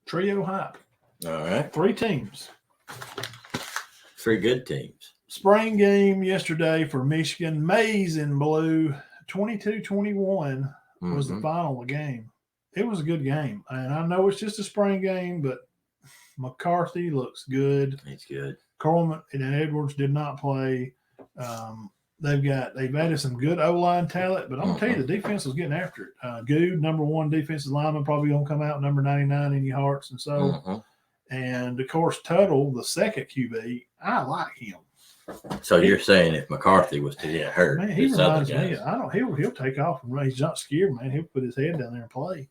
Trio hype. All right. 3 teams. 3 good teams. Spring game yesterday for Michigan. Maize in blue. 22-21 was the final of the game. It was a good game. And I know it's just a spring game, but McCarthy looks good. He's good. Coleman and Edwards did not play. They've added some good O-line talent, but I'm gonna tell you the defense was getting after it. Good number 1 defensive lineman probably gonna come out number 99 in your hearts and so. And of course Tuttle, the second QB, I like him. So you're saying if McCarthy was to get hurt, man, he reminds me. He'll take off and run. He's not scared, man. He'll put his head down there and play.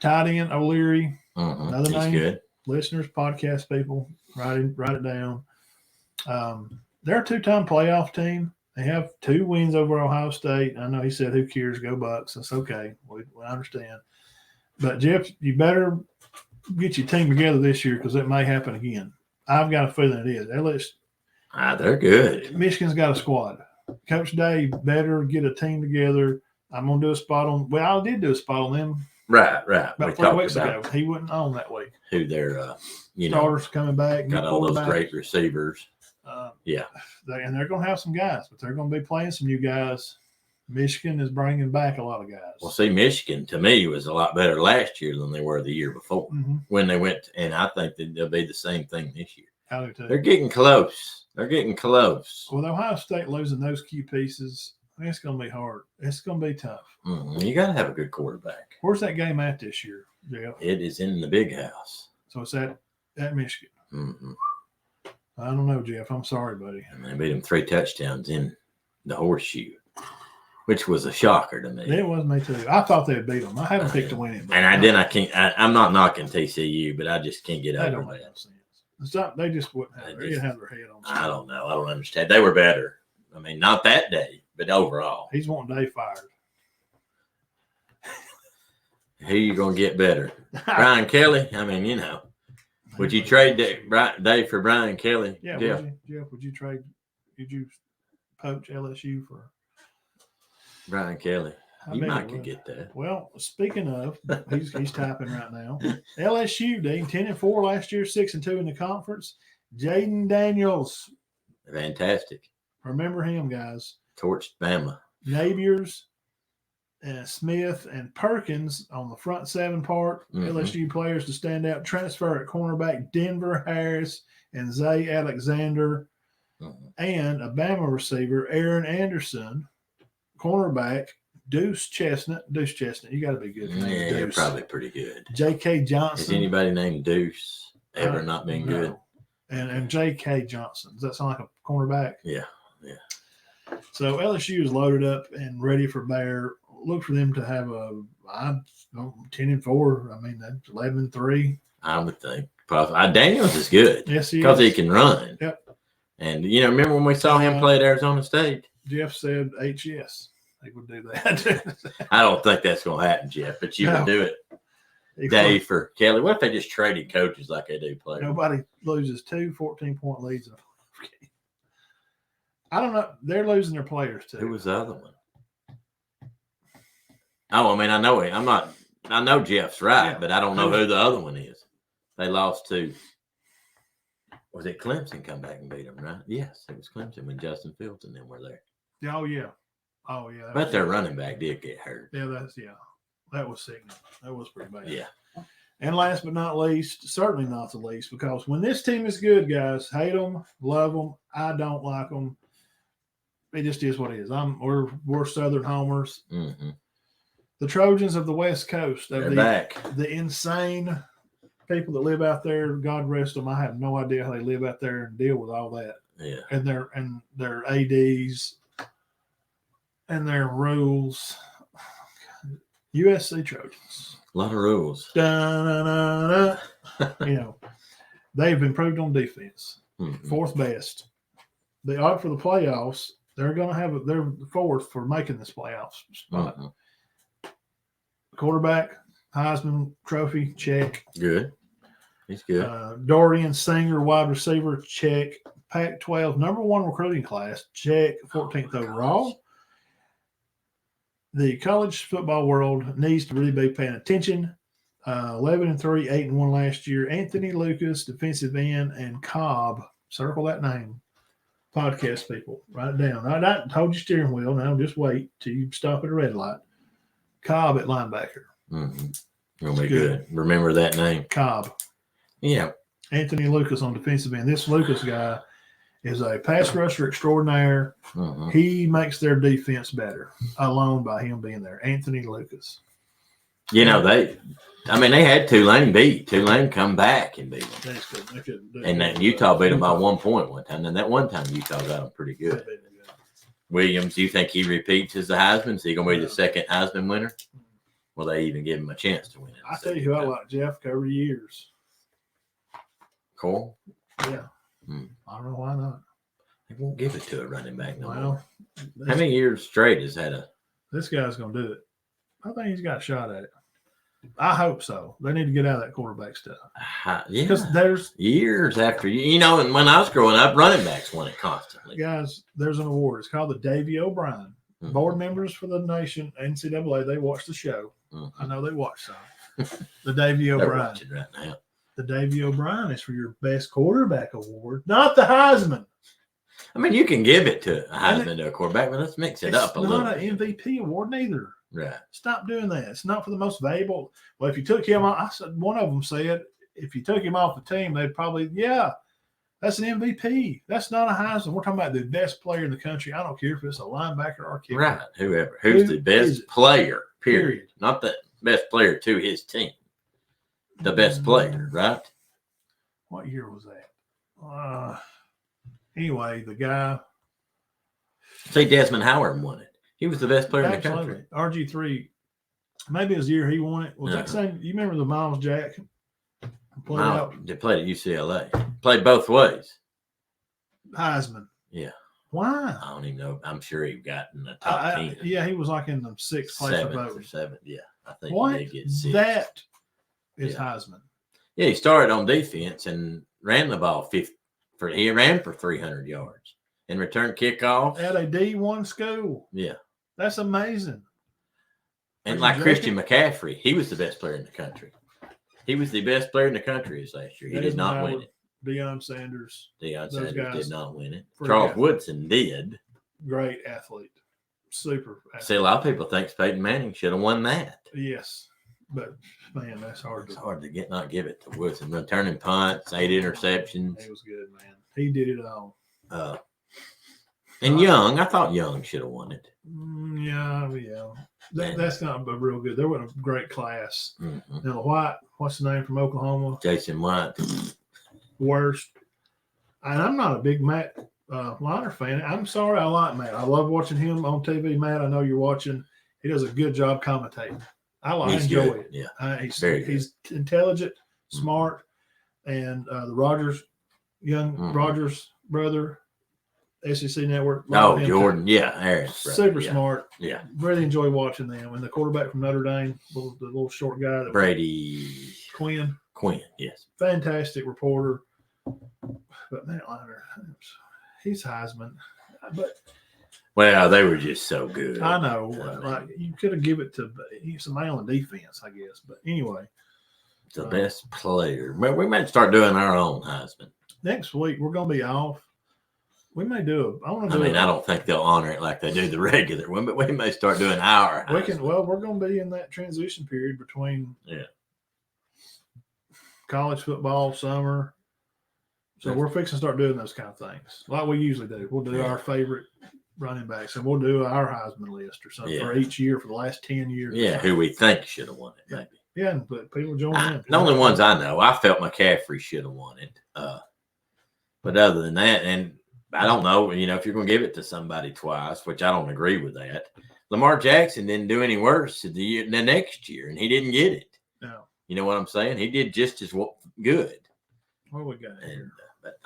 Tight end O'Leary, another He's name. Good. Listeners, podcast people, write it down. They're a 2-time playoff team. They have 2 wins over Ohio State. I know he said, "Who cares? Go Bucks." That's okay. We understand. But Jeff, you better get your team together this year because it may happen again. I've got a feeling it is. They're good. Michigan's got a squad. Coach Day better get a team together. I'm gonna do a spot on. Well, I did do a spot on them. Right. About 3 weeks ago, he wasn't on that week. Who their starters coming back, got all those great receivers. And they're gonna have some guys, but they're gonna be playing some new guys. Michigan is bringing back a lot of guys. Well, see, Michigan to me was a lot better last year than they were the year before when they went, and I think that they'll be the same thing this year. I do too. They're getting close. With Ohio State losing those key pieces, it's going to be hard. It's going to be tough. You got to have a good quarterback. Where's that game at this year, Jeff? It is in the Big House. So it's at Michigan. I don't know, Jeff. I'm sorry, buddy. And they beat them 3 touchdowns in the horseshoe, which was a shocker to me. It was me too. I thought they'd beat them. I haven't picked to win it. I'm not knocking TCU, but I just can't get over that. They just wouldn't have, they didn't have their head on. I don't know. I don't understand. They were better. I mean, not that day, but overall. He's wanting Dave fired. Who you going to get better? Brian Kelly? I mean, Would you trade Dave for Brian Kelly? Yeah. Jeff, would you poach LSU for Brian Kelly? You might could get that. Well, speaking of, he's typing right now. LSU, Dean, 10-4 last year, 6-2 in the conference. Jaden Daniels. Fantastic. Remember him, guys. Torched Bama. Nabiers, and Smith, and Perkins on the front 7 part. LSU players to stand out. Transfer at cornerback, Denver Harris and Zay Alexander. And a Bama receiver, Aaron Anderson. Cornerback, Deuce Chestnut. You got to be good. Yeah, you're probably pretty good. J.K. Johnson. Has anybody named Deuce ever not been good? And J.K. Johnson. Does that sound like a cornerback? Yeah. So LSU is loaded up and ready for bear. Look for them to have 10-4. I mean, that's 11-3. I would think. Daniels is good. Yes, he is. Because he can run. Yep. And, remember when we saw him play at Arizona State? Jeff said yes. They would do that. I don't think that's going to happen, Jeff, but you would do it. Dave for Kelly. What if they just traded coaches like they do players? Nobody loses 2 14-point leads in a game. I don't know. They're losing their players too. Who was the other one? Oh, I mean, I know it. I know Jeff's right, but I don't know who the other one is. They lost to. Was it Clemson come back and beat them, right? Yes, it was Clemson when Justin Fields and them were there. Oh, yeah. But their running back did get hurt. Yeah, that was sickening. That was pretty bad. Yeah. And last but not least, certainly not the least, because when this team is good, guys, hate them, love them. I don't like them. It just is what it is. We're Southern homers. The Trojans of the West Coast. They're back. The insane people that live out there, God rest them. I have no idea how they live out there and deal with all that. Yeah. And their ADs and their rules. USC Trojans. A lot of rules. They've improved on defense. 4th best. They are for the playoffs. They're going to have they're 4th for making this playoffs spot. Quarterback, Heisman Trophy, check. Good. He's good. Dorian Singer, wide receiver, check. Pac-12, number 1 recruiting class, check. 14th overall. The college football world needs to really be paying attention. 11-3, 8-1 last year. Anthony Lucas, defensive end, and Cobb. Circle that name. Podcast people, write it down. Not hold your steering wheel now. Just wait till you stop at a red light. Cobb at linebacker. Mm-hmm. It'll be good. Remember that name. Cobb. Yeah. Anthony Lucas on defensive end. This Lucas guy is a pass rusher extraordinaire. Mm-hmm. He makes their defense better alone by him being there. Anthony Lucas. You know, they had Tulane beat. Tulane come back and beat them. And then Utah beat them by 1 point one time. And that one time Utah got them pretty good. Williams, do you think he repeats as the Heisman? Is he going to be the second Heisman winner? Will they even give him a chance to win it? I tell you who I like, Jeff, over the years. Cole? Yeah. I don't know why not. They won't give it to a running back no more. Well, how many years straight has had a... This guy's going to do it. I think he's got a shot at it. I hope so. They need to get out of that quarterback stuff. Yeah. Because there's years after, and when I was growing up, running backs won it constantly. Guys, there's an award. It's called the Davy O'Brien. Mm-hmm. Board members for the nation, NCAA, they watch the show. Mm-hmm. I know they watch some. The Davy O'Brien. Right now. The Davy O'Brien is for your best quarterback award, not the Heisman. I mean, you can give it to a Heisman to a quarterback, but let's mix it up a little. It's not an MVP award neither. Right. Stop doing that. It's not for the most valuable. Well, if you took him off, I said one of them said if you took him off the team, they'd probably, that's an MVP. That's not a Heisman. We're talking about the best player in the country. I don't care if it's a linebacker or a kicker. Right. Whoever. Who's the best player, period. Not the best player to his team. The best player, right? What year was that? Anyway, the guy. See, Desmond Howard won it. He was the best player in the country. RG3, maybe it was the year he won it. Was that same? You remember the Miles Jack? They played at UCLA. Played both ways. Heisman. Yeah. Why? I don't even know. I'm sure he got in the top 10. Yeah, he was like in the 6th place. 7th or 7th. Yeah, I think what? He did get 6. That is Heisman. Yeah, he started on defense and ran the ball 50. He ran for 300 yards and returned kickoff at a D1 school. Yeah, that's amazing. And like Christian McCaffrey, he was the best player in the country. He was the best player in the country this last year. He did not win it. Deion Sanders. Deion Sanders did not win it. Charles Charles Woodson did. Great athlete. Super athlete. See, a lot of people think Peyton Manning should have won that. Yes. But, man, that's hard. It's hard to not give it to Woodson. Returning punts, 8 interceptions. He was good, man. He did it all. And Young, I thought Young should have won it. Yeah. That's not a real good. There wasn't a great class. Mm-hmm. Now, White, what's the name from Oklahoma? Jason White. Worst. And I'm not a big Matt Liner fan. I'm sorry, I like Matt. I love watching him on TV. Matt, I know you're watching. He does a good job commentating. I enjoy it. Yeah, he's intelligent, smart, and the Rogers brother, SEC Network. Jordan, Aaron's super smart. Yeah, really enjoy watching them. And the quarterback from Notre Dame, the little short guy, Brady Quinn, yes, fantastic reporter. But Matt Liner, he's Heisman, but. Well, they were just so good. I know. Like you could have given it to somebody on the defense, I guess. But anyway, the best player. Well, we might start doing our own Heisman next week. We're going to be off. We may do it. I don't think they'll honor it like they do the regular one, but we may start doing our Heisman. We're going to be in that transition period between college football, summer. So we're fixing to start doing those kind of things like we usually do. We'll do our favorite running backs, and we'll do our Heisman list or something for each year for the last 10 years. Yeah, who we think should have won it, maybe. Yeah, and but people join in. The only ones I know, I felt McCaffrey should have won it. But other than that, and I don't know, if you're going to give it to somebody twice, which I don't agree with that. Lamar Jackson didn't do any worse the next year, and he didn't get it. No. You know what I'm saying? He did just as good. What we got here? But